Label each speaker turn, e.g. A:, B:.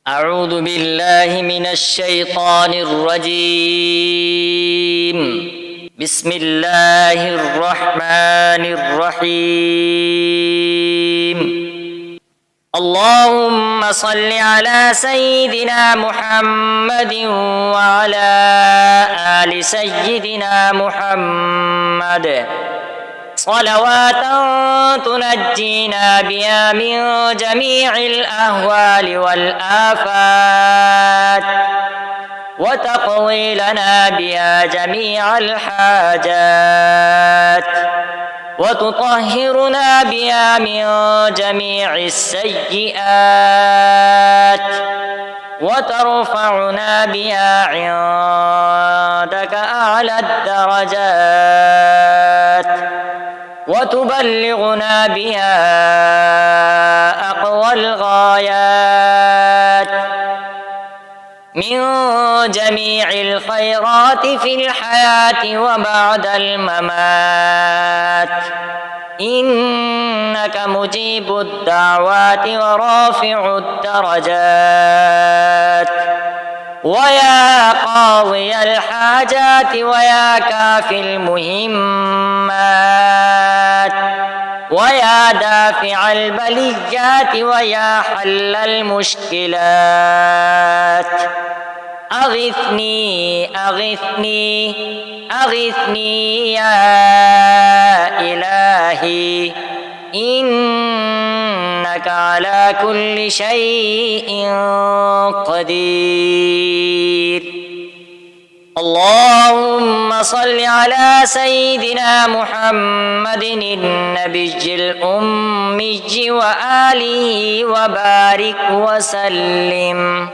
A: أعوذ بالله من الشيطان الرجيم. بسم الله الرحمن الرحيم. اللهم صل على سيدنا محمد وعلى آل سيدنا محمد صلوات تنجينا بها من جميع الأهوال والآفات وتقضي لنا بها جميع الحاجات وتطهرنا بها من جميع السيئات وترفعنا بها عندك أعلى الدرجات وتبلغنا بها أقوى الغايات من جميع الخيرات في الحياة وبعد الممات، إنك مجيب الدعوات ورافع الدرجات ويا قاضي الحاجات ويا كافي المهمات ويا دافع البليات ويا حل المشكلات. أغثني أغثني أغثني يا إلهي، إنك على كل شيء قدير. اللهم صل على سيدنا محمد النبي الأمي وآله وبارك وسلم.